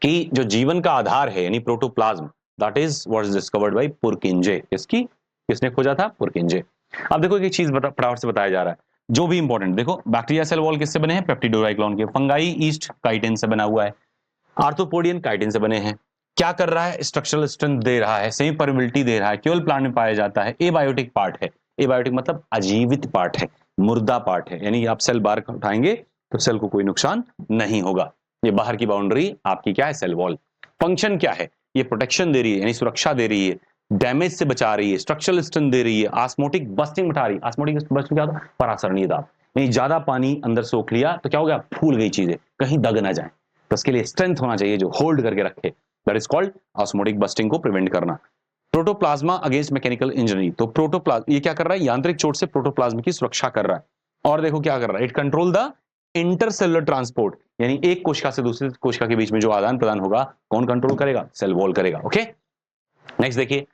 कि जो जीवन का आधार है, यानी protoplasm, that is what is discovered by पुरकिंजे। किसने खोजा था? पुरकिंजे। अब देखो एक चीज फटाफट से बताया जा रहा है जो भी इंपॉर्टेंट, देखो बैक्टीरिया सेल वॉल किससे बने हैं? पेप्टिडोग्लाइकॉन के। फंगाई ईस्ट काइटिन से बना हुआ है। आर्थोपोडियन काइटिन से बने हैं। क्या कर रहा है? स्ट्रक्चरल स्ट्रेंथ दे रहा है, सेमी परमिबिलिटी दे रहा है, केवल प्लांट में पाया जाता है। एबायोटिक पार्ट है, एबायोटिक मतलब अजीवित पार्ट है, मुर्दा पार्ट है, यानी आप सेल बाहर उठाएंगे तो सेल को कोई नुकसान नहीं होगा। ये बाहर की बाउंड्री आपकी क्या है? Cell wall. फंक्शन क्या है? ये प्रोटेक्शन दे रही है, यानी सुरक्षा दे रही है, डैमेज से बचा रही है, स्ट्रक्चरल स्ट्रेंथ दे रही है, ऑस्मोटिक बस्टिंग उठा रही है। ऑस्मोटिक बस्टिंग क्या होता है? परासरणीय दाब, यानी ज्यादा पानी अंदर सोख लिया तो क्या हो गया? फूल गई चीजें, कहीं दग ना जाए, तो उसके लिए स्ट्रेंथ होना चाहिए जो होल्ड करके रखे, that is called osmotic busting को प्रिवेंट करना। प्रोटोप्लाज्मा अगेंस्ट मैकेनिकल इंजरी, तो प्रोटोप्लाज्म ये क्या कर रहा है? यांत्रिक चोट से प्रोटोप्लाज्म की सुरक्षा कर रहा है। और देखो क्या कर रहा है? It control the intercellular transport, यानी एक कोशिका से दूसरी कोशिका के बीच में जो आदान प्रदान होगा, कौन कंट्रोल करेगा? सेल वॉल करेगा। ओके, नेक्स्ट देखिए,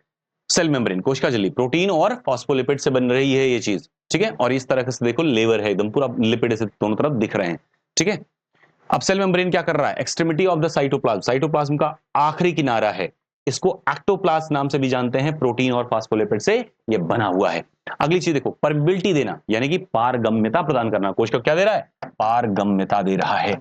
सेल मेम्ब्रेन, कोशिका झिल्ली, प्रोटीन और फॉस्फोलिपिड से बन रही है ये चीज। ठीक है, और इस तरह से देखो लेवर है एकदम, पूरा लिपिड से दोनों तरफ दिख रहे हैं। ठीक है, अब सेल मेम्ब्रेन क्या कर रहा है? Extremity of the cytoplasm, cytoplasm का आखिरी किनारा है, इसको एक्टोप्लाज्म नाम से भी जानते हैं, प्रोटीन और फॉस्फोलिपिड से ये बना हुआ है। अगली चीज देखो, परमिबिलिटी देना, यानी कि पारगम्यता प्रदान करना। कोशिका क्या दे रहा है? पारगम्यता दे रहा है।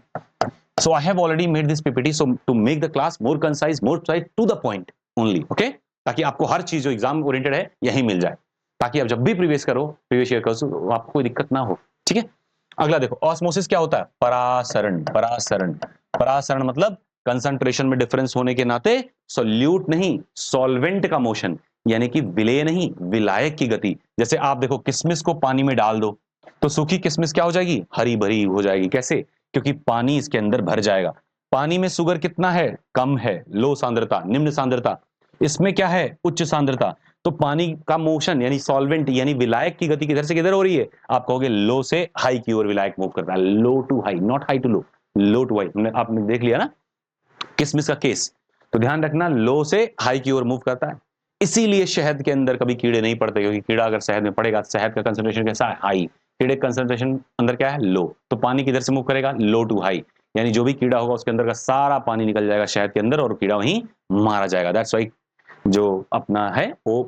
So I have already made this PPT so to make the class more concise, more to the point only. Okay, ताकि आपको हर चीज जो एग्जाम ओरिएंटेड है यही मिल जाए, ताकि आप जब भी प्रीवियस ईयर करो आपको कोई दिक्कत ना हो। ठीक है, अगला देखो, ऑस्मोसिस क्या होता है? परासरण। परासरण, परासरण मतलब कंसंट्रेशन में डिफरेंस होने के नाते सोल्यूट नहीं, सॉल्वेंट का मोशन, यानी कि विलेय नहीं, विलायक की गति। जैसे आप देखो, किशमिश को पानी में डाल दो तो सूखी किशमिश क्या हो जाएगी? हरी भरी हो जाएगी। कैसे? क्योंकि पानी इसके अंदर भर जाएगा। पानी में शुगर कितना है? कम है, लो सांद्रता, निम्न सांद्रता। इसमें क्या है? उच्च सांद्रता। तो पानी का मोशन यानी सॉल्वेंट यानी विलायक की गति किधर से किधर हो रही है? आप कहोगे लो से हाई की ओर विलायक मूव करता है, low to high, not high to low, low to high. आपने देख लिया ना किसमिस का केस। तो ध्यान रखना, लो से हाई की ओर मूव करता है। इसीलिए शहद के अंदर कभी कीड़े नहीं पड़ते, क्योंकि कीड़ा अगर शहद में पड़ेगा, शहद का कंसंट्रेशन कैसा है? हाई। कीड़े का कंसंट्रेशन अंदर क्या है? लो। तो पानी किधर से मूव करेगा? लो टू हाई, यानी जो भी कीड़ा होगा उसके अंदर का सारा पानी निकल जाएगा शहद के अंदर और कीड़ा वहीं मारा जाएगा। दैट्स वाई जो अपना है वो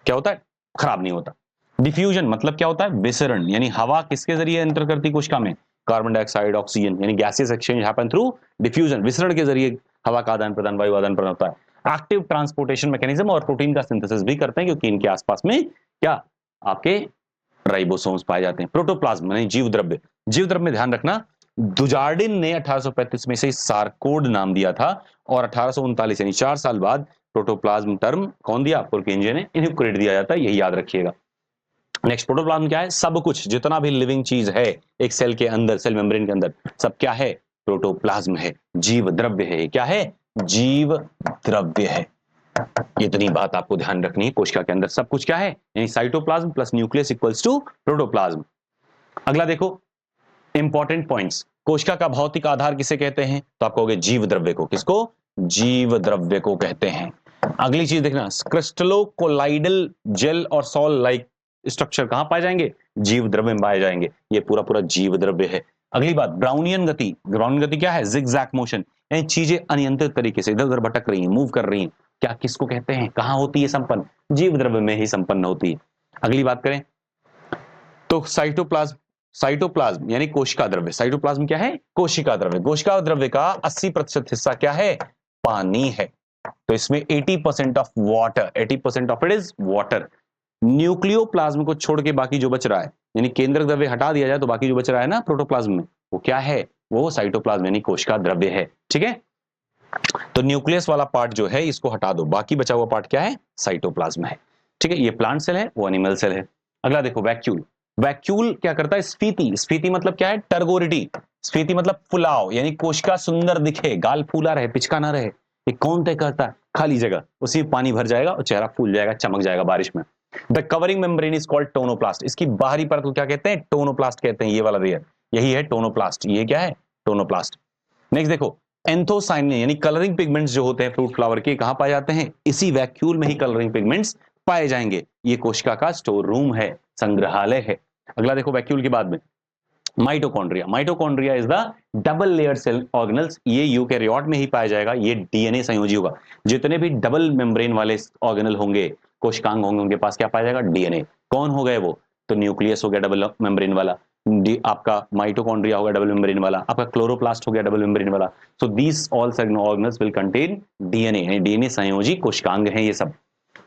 क्या होता है? खराब नहीं होता। डिफ्यूजन मतलब क्या होता है? विसरण, यानी हवा किसके जरिए एंटर करती है कोशिका में? कार्बन डाइऑक्साइड, ऑक्सीजन, यानी gases exchange happen through diffusion, विसरण के जरिए हवा का आदान प्रदान, वायु आदान प्रदान होता है। एक्टिव ट्रांसपोर्टेशन मैकेनिज्म, और प्रोटीन का सिंथेसिस भी करते हैं, क्योंकि इनके आसपास में क्या आपके राइबोसोम्स पाए जाते हैं। प्रोटोप्लाज्म यानी जीव द्रव्य। जीव द्रव्य में ध्यान रखना, दुजार्डिन ने 1835 में से सार्कोड नाम दिया था, और 1839 यानी 4 साल बाद प्रोटोप्लाज्म टर्म कौन दिया? पुरकेंजे ने। इन्हें दिया जाता है, यही याद रखिएगा। नेक्स्ट, प्रोटोप्लाज्म क्या है? सब कुछ, जितना भी लिविंग चीज है एक सेल के अंदर, सेल मेम्ब्रेन के अंदर, सब क्या है? प्रोटोप्लाज्म है, जीव द्रव्य है। क्या है? जीव द्रव्य है। इतनी बात आपको ध्यान रखनी है। कोशिका के अंदर सब कुछ क्या है? यानी cytoplasm plus nucleus equals to protoplasm. अगला देखो इंपॉर्टेंट पॉइंट्स। कोशिका का भौतिक आधार किसे कहते हैं? तो आप कहोगे जीव द्रव्य को। किसको? जीव द्रव्य को कहते हैं। अगली चीज देखना, क्रिस्टलो कोलाइडल जेल और सॉल लाइक स्ट्रक्चर कहां पाए जाएंगे? जीव द्रव्य में पाए जाएंगे। ये पूरा पूरा जीव द्रव्य है। अगली बात, ब्राउनियन गति। ब्राउनियन गति क्या है? जिगजैग मोशन, यानी चीजें अनियंत्रित तरीके से इधर उधर भटक रही हैं, मूव कर रही हैं। क्या किसको कहते हैं? कहां होती है संपन्न? जीव द्रव्य में ही संपन्न होती है। अगली बात करें तो साइटोप्लाज्म, साइटोप्लाज्म यानी कोशिका द्रव्य। साइटोप्लाज्म क्या है? कोशिका द्रव्य। कोशिका द्रव्य का 80% हिस्सा क्या है? पानी है। तो इसमें 80% of water, 80% of it is water. Nucleoplasm को छोड़ के बाकी जो बच रहा है, यानी केंद्रक द्रव्य हटा दिया जाए तो बाकी जो बच रहा है ना प्रोटोप्लाज्म में, वो क्या है? वो साइटोप्लाज्म यानी कोशिका द्रव्य है। ठीक है, तो न्यूक्लियस वाला पार्ट जो है इसको हटा दो, बाकी बचा हुआ पार्ट क्या है? साइटोप्लाज्म है। ठीक है, ये प्लांट सेल है, वो एनिमल सेल है। अगला देखो वैक्यूल। वैक्यूल क्या करता है? स्फीति। स्फीति मतलब क्या है? टर्गोरिटी। स्फीति मतलब फुलाव, यानी कोशिका सुंदर दिखे, गाल फूला रहे, पिचका ना रहे। ये कौन तय करता है? खाली जगह, उसी में पानी भर जाएगा और चेहरा फूल जाएगा, चमक जाएगा बारिश में। The covering membrane is called tonoplast. इसकी बाहरी परत को क्या कहते हैं? टोनोप्लास्ट कहते हैं। ये वाला लेयर यही है टोनोप्लास्ट। ये क्या है? टोनोप्लास्ट। नेक्स्ट देखो, एंथोसाइनिन यानी कलरिंग पिगमेंट्स जो होते हैं फ्रूट फ्लावर के, कहां पाए जाते हैं? इसी वैक्यूल में ही कलरिंग पिगमेंट्स पाए जाएंगे। ये कोशिका का स्टोर रूम है, संग्रहालय है। अगला देखो वैक्यूल के बाद में mitochondria. Mitochondria is the double layer cell organelles. ये यूकैरियोट में ही पाया जाएगा। ये डीएनए संयोजी होगा। जितने भी डबल मेम्ब्रेन वाले ऑर्गेनल होंगे, कोशिकांग होंगे, उनके पास क्या पाया जाएगा? डीएनए। कौन हो गए वो? तो न्यूक्लियस हो गया डबल मेम्ब्रेन वाला, आपका माइटोकॉन्ड्रिया हो गया डबल मेम्ब्रेन वाला, आपका क्लोरोप्लास्ट हो गया डबल मेम्ब्रेन वाला। So these all organelles will contain DNA. DNA संयोजी कोशिकांग हैं ये सब।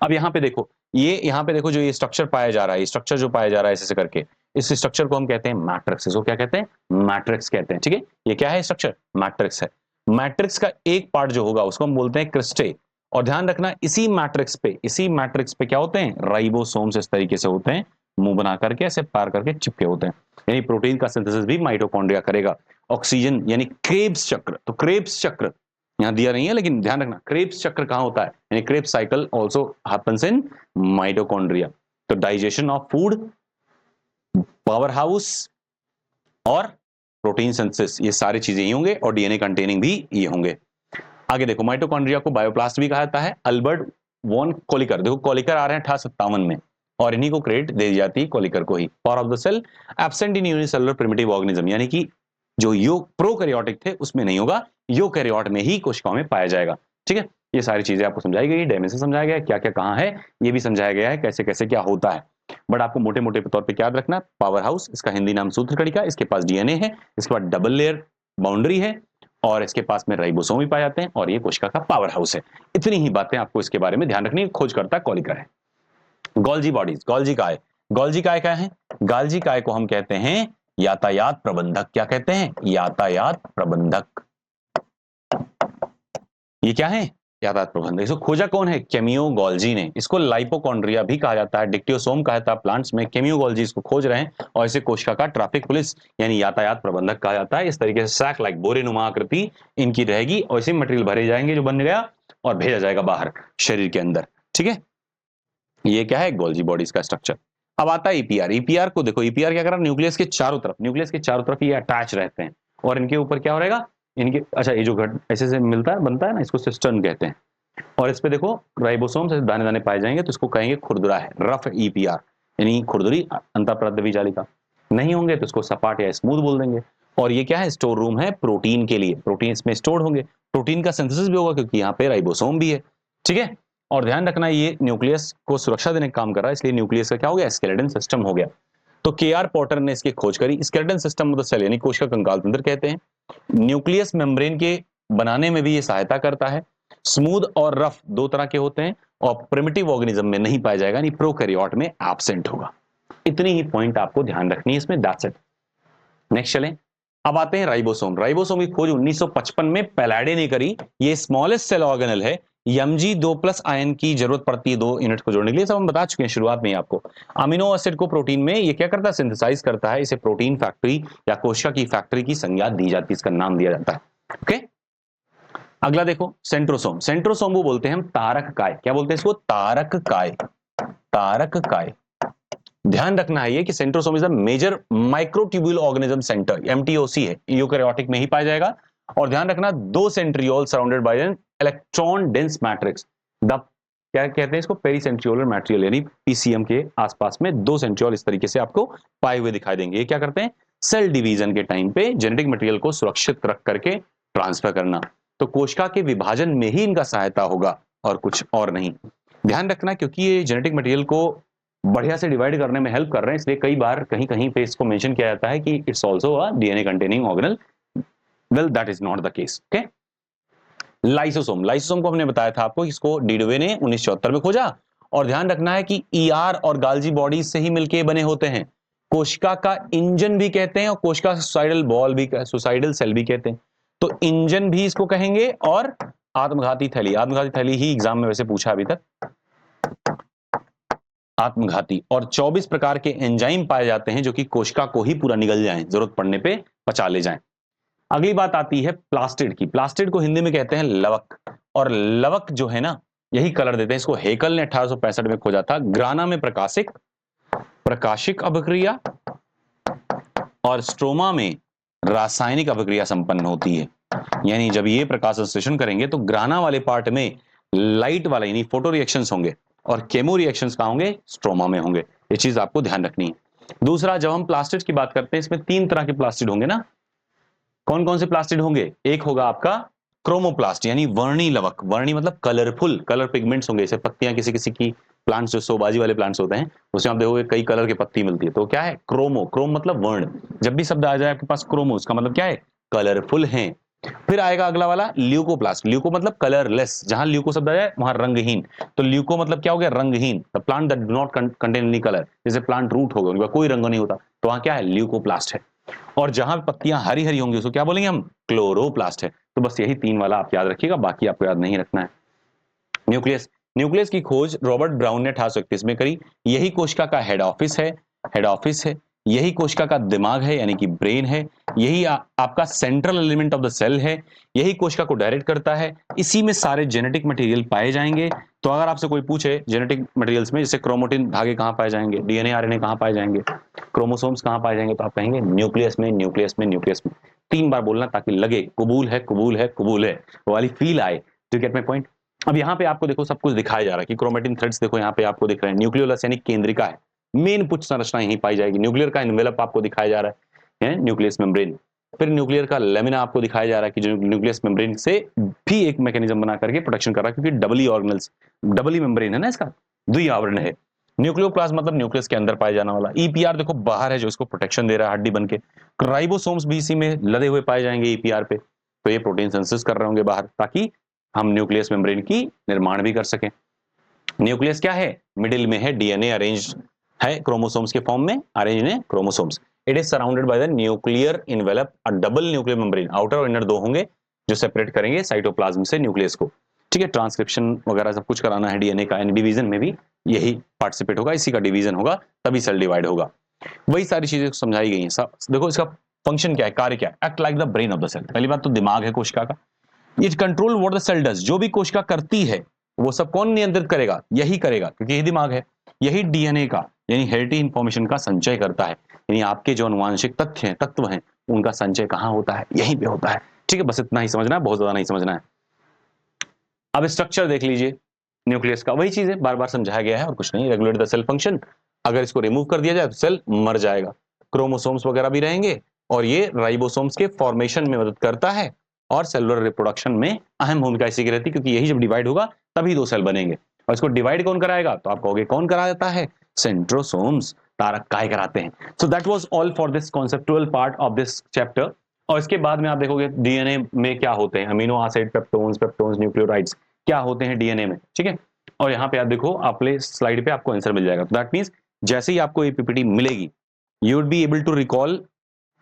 अब यहाँ पे देखो, ये यहाँ पे देखो जो ये स्ट्रक्चर पाया जा रहा है, स्ट्रक्चर जो पाया जा रहा है ऐसे करके, इस स्ट्रक्चर को हम कहते हैं मैट्रिक्स। इसको क्या कहते हैं? मैट्रिक्स कहते हैं। ठीक है, ये क्या है? स्ट्रक्चर मैट्रिक्स है। मैट्रिक्स का एक पार्ट जो होगा उसको हम बोलते हैं क्रिस्टे। और ध्यान रखना, इसी मैट्रिक्स पे क्या होते हैं? राइबोसोम्स इस तरीके से होते हैं, मुंह बना करके ऐसे पार करके चिपके होते हैं। यानी प्रोटीन का सिंथेसिस भी माइटोकॉन्ड्रिया करेगा। ऑक्सीजन यानी क्रेब्स चक्र। तो क्रेब्स चक्र यहां दिया नहीं है, लेकिन ध्यान रखना क्रेब्स चक्र कहां होता है? यानी Krebs cycle also happens in mitochondria. तो digestion of food, power house और प्रोटीन सिंथेसिस, ये सारी चीजें ही होंगे, और डीएनए कंटेनिंग भी ये होंगे। आगे देखो, माइटोकॉन्ड्रिया को बायोप्लास्ट भी कहा जाता है। अल्बर्ट वॉन कोलिकर, देखो कोलिकर आ रहे हैं 1857 में, और इन्हीं को क्रेडिट दे दी जाती है कोलिकर को ही। Power of the cell absent in unicellular primitive organism, यानी कि जो प्रोकैरियोटिक थे उसमें नहीं होगा, यूकैरियोट में ही कोशिकाओं में पाया जाएगा। ठीक है, ये सारी चीजें आपको समझाई गई, डेमे से समझाया गया, क्या क्या कहां है ये भी समझाया गया है, कैसे कैसे क्या होता है। बट आपको मोटे मोटे तौर पे याद रखना, पावर हाउस, इसका हिंदी नाम सूत्रकणिका, इसके पास डीएनए है, इसके बाद डबल लेयर बाउंड्री है, और इसके पास में राइबोसोम भी पाए जाते हैं, और ये कोशिका का पावर हाउस है। इतनी ही बातें आपको इसके बारे में ध्यान रखनी है। खोजकर्ता कोलिकर है। गोल्जी बॉडीज, गोल्जी काय। गोल्जी काय क्या है? गोल्जी काय को हम कहते हैं यातायात प्रबंधक। क्या कहते हैं? यातायात प्रबंधक। ये क्या है? यातायात प्रबंधक। इसको खोजा कौन है? केमियो गोल्जी ने। इसको लाइपोकॉन्ड्रिया भी कहा जाता है, डिक्टियोसोम कहा जाता है प्लांट्स में। केमियो गोल्जी इसको खोज रहे हैं, और इसे कोशिका का ट्रैफिक पुलिस यानी यातायात प्रबंधक कहा जाता है। इस तरीके से सैक लाइक बोरे नुमा आकृति इनकी रहेगी, और इसी मटेरियल भरे जाएंगे जो बन गया, और भेजा जाएगा बाहर शरीर के अंदर। ठीक है, ये क्या है, गोल्जी बॉडीज का स्ट्रक्चर। अब आता है ईपीआर। ईपीआर को देखो, ईपीआर क्या कर रहा है, न्यूक्लियस के चारों तरफ ये अटैच रहते हैं और इनके ऊपर क्या हो रहेगा, इनके अच्छा ये जो घट ऐसे से मिलता है बनता है ना, इसको सिस्टर्न कहते हैं। और इस पे देखो राइबोसोम से दाने दाने पाए जाएंगे तो इसको कहेंगे खुरदुरा है, रफ ईपीआर, यानी खुरदुरी अंतःप्रद्रवी जालिका। नहीं होंगे तो इसको सपाट या स्मूथ बोल देंगे। और ये क्या है, स्टोर रूम है प्रोटीन के लिए, प्रोटीन इसमें स्टोर होंगे, प्रोटीन का सिंथेसिस भी होगा क्योंकि यहाँ पे राइबोसोम भी है। ठीक है, और ध्यान रखना ये न्यूक्लियस को सुरक्षा देने का काम कर रहा है, इसलिए न्यूक्लियस का क्या हो गया, स्केलेटन सिस्टम हो गया। तो केआर पॉटर ने इसकी खोज करी। स्केलेटन सिस्टम मतलब सेल यानी कोश का कंकाल तंत्र कहते हैं। न्यूक्लियस मेम्ब्रेन के बनाने में भी ये सहायता करता है। स्मूथ और रफ दो तरह के होते हैं और प्रिमिटिव ऑर्गेनिज्म में नहीं पाया जाएगा, यानी प्रोकैरियोट में एब्सेंट होगा। इतनी ही पॉइंट आपको ध्यान रखनी है इसमें, दैट्स इट। नेक्स्ट चलें, अब आते हैं राइबोसोम। राइबोसोम की खोज 1955 में पैलाडे ने करी। ये स्मॉलेस्ट सेल ऑर्गेनल है। Mg2+ आयन की जरूरत पड़ती है 2 यूनिट को जोड़ने के लिए, सब हम बता चुके हैं शुरुआत में ही आपको। अमीनो एसिड को प्रोटीन में ये क्या करता है, सिंथेसाइज करता है। इसे प्रोटीन फैक्ट्री या कोशिका की फैक्ट्री की संज्ञा दी जाती है, इसका नाम दिया जाता है। ओके, अगला देखो सेंट्रोसोम। सेंट्रोसोम को बोलते हैं हम तारक काय। क्या बोलते हैं इसको, तारक काय। तारक काय। ध्यान रखना है ये कि centrosome is a major microtubule organism centre, MTOC है, यूकैरियोटिक में ही पाया जाएगा। और ध्यान रखना 2 centriole surrounded by an electron dense matrix. The क्या कहते हैं इसको, पेरीसेंट्रियोलर मैटेरियल, यानी पीसीएम के आसपास में 2 सेंट्रियोल इस तरीके से आपको पाए हुए दिखाई देंगे। ये क्या करते हैं, सेल डिवीजन के टाइम पे जेनेटिक मटेरियल को सुरक्षित रख करके ट्रांसफर करना। तो कोशिका के विभाजन में ही इनका सहायता होगा और कुछ और नहीं। ध्यान रखना क्योंकि ये जेनेटिक मटेरियल को बढ़िया से डिवाइड करने में हेल्प कर रहे हैं, इसलिए कई बार कहीं कहीं पे इसको मेंशन किया जाता है कि it's also a DNA containing organelle. Well that is not the case. Okay, lysosome. Lysosome को हमने बताया था आपको, इसको डीडवे ने 1974 में खोजा। और ध्यान रखना है कि ईआर और गाल्जी बॉडीज से ही मिलके बने होते हैं। कोशिका का इंजन भी कहते हैं और कोशिका सुसाइडल बॉल भी, सुसाइडल सेल भी कहते हैं। तो इंजन भी इसको कहेंगे और आत्मघाती थैली। आत्मघाती थैली ही एग्जाम में वैसे पूछा अभी तक, आत्मघाती। और 24 प्रकार के एंजाइम पाए जाते हैं जो कि कोशिका को ही पूरा निगल जाएं, जरूरत पड़ने पे पचा ले जाएं। अगली बात आती है प्लास्टिड की। प्लास्टिड को हिंदी में कहते हैं लवक। और लवक जो है ना, यही कलर देते हैं इसको। हेकल ने 1865 में खोजा था। ग्राना में प्रकाशिक अभिक्रिया और स्ट्रोमा में रासायनिक अभिक्रिया संपन्न होती है। यानी जब ये प्रकाश संश्लेषण करेंगे तो ग्राना वाले पार्ट में लाइट वाला यानी फोटो रिएक्शंस होंगे और केमो रिएक्शंस कहां होंगे, स्ट्रोमा में होंगे। ये चीज आपको ध्यान रखनी है। दूसरा, जब हम प्लास्टिड की बात करते हैं, इसमें 3 तरह के प्लास्टिड होंगे ना। कौन कौन से प्लास्टिड होंगे, एक होगा आपका क्रोमोप्लास्ट यानी वर्णी लवक। वर्णी मतलब कलरफुल, कलर पिगमेंट्स होंगे। जैसे पत्तियां किसी किसी की प्लांट्स जो सोबाजी वाले प्लांट्स होते हैं उसमें आप देखोगे कई कलर की पत्ती मिलती है, तो क्या है क्रोमो। क्रोम मतलब वर्ण। जब भी शब्द आ जाए आपके पास क्रोमो, उसका मतलब क्या है, कलरफुल है। फिर आएगा अगला वाला ल्यूकोप्लास्ट। ल्यूको मतलब कलरलेस, जहां ल्यूको शब्द आ जाए वहां रंगहीन। तो ल्यूको मतलब क्या हो गया, रंगहीन। The plant that do not contain any colour. जैसे प्लांट रूट होगा, उनका कोई रंग नहीं होता, तो वहां क्या है, ल्यूकोप्लास्ट है। और जहां पत्तियां हरी हरी होंगी उसको क्या बोलेंगे हम, क्लोरोप्लास्ट है। तो बस यही 3 वाला आप याद रखिएगा, बाकी आपको याद नहीं रखना है। न्यूक्लियस। न्यूक्लियस की खोज रॉबर्ट ब्राउन ने 1831 में करी। यही कोशिका का हेड ऑफिस है, यही कोशिका का दिमाग है यानी कि ब्रेन है। यही आपका central element of the cell है। यही कोशिका को डायरेक्ट करता है। इसी में सारे जेनेटिक मटेरियल पाए जाएंगे। तो अगर आपसे कोई पूछे जेनेटिक मटेरियल्स में, जैसे क्रोमोटिन धागे कहां पाए जाएंगे, डीएनए आरएनए कहां पाए जाएंगे, क्रोमोसोम्स कहां पाए जाएंगे, तो आप कहेंगे न्यूक्लियस में, न्यूक्लियस में, न्यूक्लियस में। 3 बार बोलना ताकि लगे कबूल है, कबूल है, कबूल है, वो वाली फील आए। To get my point. अब यहाँ पे आपको देखो सब कुछ दिखाया जा रहा है कि क्रोमेटिन थ्रेड्स देखो यहाँ पे आपको दिख रहे हैं। न्यूक्लियोलस यानी केंद्रिका है, मेन पुच्छ संरचना यहीं पाई जाएगी। न्यूक्लियर का एनवेलप आपको दिखाया जा रहा है, न्यूक्लियस मेम्ब्रेन। फिर न्यूक्लियर का लेमिना आपको दिखाया जा रहा है कि जो न्यूक्लियस मेम्ब्रेन से भी एक मैकेनिज्म बना करके प्रोटेक्शन कर रहा है, क्योंकि डबली ऑर्गेनल्स, डबली मेम्ब्रेन है ना, इसका द्विआवरण है। न्यूक्लियोप्लास्ट मतलब न्यूक्लियस के अंदर पाया जाने वाला। ईपीआर देखो बाहर है जो इसको प्रोटेक्शन दे रहा है हड्डी बन के। राइबोसोम्स भी इसी में लदे हुए पाए जाएंगे ईपीआर पे, तो ये प्रोटीन सिंथेसिस कर रहे होंगे बाहर, ताकि हम न्यूक्लियस मेम्ब्रेन की निर्माण भी कर सकें। न्यूक्लियस क्या है, मिडिल में है, डीएनए अरेंज है क्रोमोसोम्स के फॉर्म में, अरेंज है chromosomes. It is surrounded by the nuclear envelope, a double nuclear membrane. Outer और इनर 2 होंगे जो सेपरेट करेंगे साइटोप्लाज्म से न्यूक्लियस को। ठीक है, ट्रांसक्रिप्शन वगैरह सब कुछ कराना है डीएनए का, डिवीजन में भी यही पार्टिसिपेट होगा, इसी का डिवीजन होगा, तभी सेल डिवाइड होगा। वही सारी चीजें समझाई गई हैं। देखो इसका फंक्शन क्या है, कार्य क्या है, act like the brain of the cell. पहली बात तो दिमाग है कोशिका का। It control what the cell does. जो भी कोशिका करती है वो सब कौन नियंत्रित करेगा, यही करेगा, क्योंकि यही दिमाग है। यही डीएनए का यानी हेरिडिटी इंफॉर्मेशन का संचय करता है। यानी आपके जो अनुवांशिक तत्व हैं उनका संचय कहाँ होता है? यहीं पे होता है। ठीक है, बस इतना ही समझना है, बहुत ज्यादा नहीं समझना है। अब स्ट्रक्चर देख लीजिए न्यूक्लियस का, वही चीज है, बार बार समझाया गया है और कुछ नहीं। रेगुलेट द सेल फंक्शन, अगर इसको रिमूव कर दिया जाए तो सेल मर जाएगा। क्रोमोसोम्स वगैरह भी रहेंगे और ये राइबोसोम्स के फॉर्मेशन में मदद करता है और सेलुलर रिप्रोडक्शन में अहम भूमिका इसी की रहती है, क्योंकि यही जब डिवाइड होगा तभी दो सेल बनेंगे। और इसको डिवाइड कौन कराएगा? तो आप कहोगे कौन करा देता है? सेंट्रोसोम्स, तारक काय कराते हैं। So that was all for this conceptual part of this chapter. और इसके बाद में आप देखोगे डीएनए में क्या होते हैं, अमीनो एसिड, पेप्टोन्स, न्यूक्लियोटाइड्स क्या होते हैं डीएनए में, ठीक है। और यहाँ पे आप देखो, अपने स्लाइड पे आपको आंसर मिल जाएगा। तो दैट मींस जैसे ही आपको ये पीपीटी मिलेगी, you would be able to recall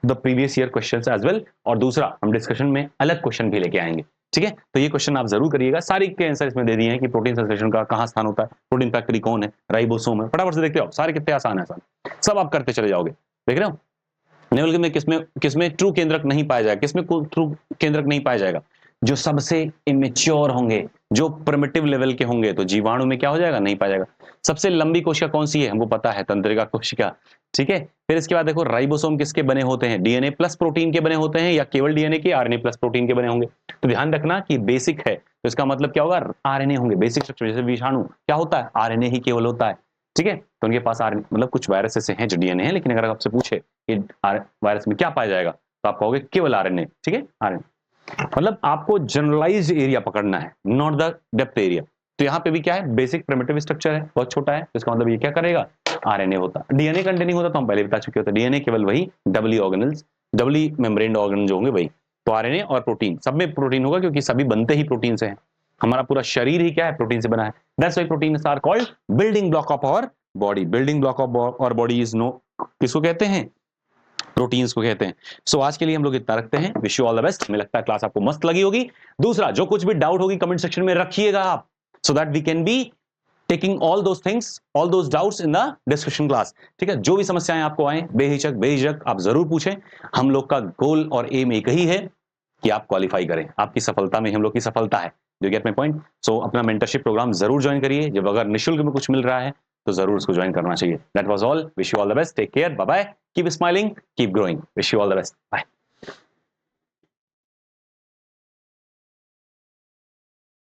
the previous year questions as well. और दूसरा, हम डिस्कशन में अलग क्वेश्चन भी लेके आएंगे, ठीक है। तो ये क्वेश्चन आप जरूर करिएगा। सारे के आंसर इसमें दे दिए हैं कि प्रोटीन संश्लेषण का कहां स्थान होता है, प्रोटीन फैक्ट्री कौन है, राइबोसोम है। फटाफट से देखते हो, सारे कितने आसान है, सब आप करते चले जाओगे। देख रहे हो नेवल में किसमें ट्रू केंद्रक नहीं पाया जाएगा, किसमें ट्रू केंद्रक नहीं पाया जाएगा? जो सबसे इमेच्योर होंगे, जो प्रिमिटिव लेवल के होंगे। तो जीवाणु में क्या हो जाएगा? नहीं पाया जाएगा। सबसे लंबी कोशिका कौन सी है? हमको पता है, तंत्रिका कोशिका, ठीक है। फिर इसके बाद देखो, राइबोसोम किसके बने होते हैं? डीएनए प्लस प्रोटीन के बने होते हैं या केवल डीएनए के, आरएनए प्लस प्रोटीन के बने होंगे। तो ध्यान रखना कि बेसिक है तो इसका मतलब क्या होगा? आरएनए होंगे बेसिक स्ट्रक्चर। जैसे विषाणु क्या होता है? आरएनए ही केवल होता है, ठीक है। तो उनके पास आरएनए, मतलब कुछ वायरस ऐसे हैं जो डीएनए है, लेकिन अगर आपसे पूछे कि वायरस में क्या पाया जाएगा, तो आप कहोगे केवल आरएनए, ठीक है, आरएनए। मतलब आपको जनरलाइज्ड एरिया पकड़ना है, नॉट द डेप्थ एरिया। तो यहाँ पे भी क्या है? बेसिक प्रिमिटिव स्ट्रक्चर है, बहुत छोटा है। तो इसका मतलब ये क्या करेगा? आरएनए होता। डीएनए कंटेनिंग होता तो हम पहले बता चुके होते, डीएनए केवल वही डबली ऑर्गेनल्स, डबली मेम्ब्रेन ऑर्गेनल जो होंगे वही। तो आरएनए और प्रोटीन, सब में प्रोटीन होगा, क्योंकि सभी बनते ही प्रोटीन से हैं। हमारा पूरा शरीर ही क्या है? प्रोटीन से बना है। That's why proteins are called building block of our body. Building block of our body is no, किसको कहते हैं? प्रोटीन्स को कहते हैं। सो आज के लिए हम लोग इतना रखते हैं। Wish you all the best. हमें लगता है क्लास आपको मस्त लगी होगी। दूसरा, जो कुछ भी डाउट होगी कमेंट सेक्शन में रखिएगा आप, so that we can be taking all those things, all those doubts in the discussion class, ठीक है। जो भी समस्याएं आपको आए, बेहिचक आप जरूर पूछें। हम लोग का गोल और एम एक ही है कि आप क्वालिफाई करें। आपकी सफलता में हम लोग की सफलता है। Do get my point? So अपना मेंटरशिप प्रोग्राम जरूर ज्वाइन करिए। जब अगर निःशुल्क में कुछ मिल रहा है तो जरूर उसको ज्वाइन करना चाहिए। That was all. Wish you all the best. Take care, bye bye, keep smiling, keep growing. Wish you all the best, bye.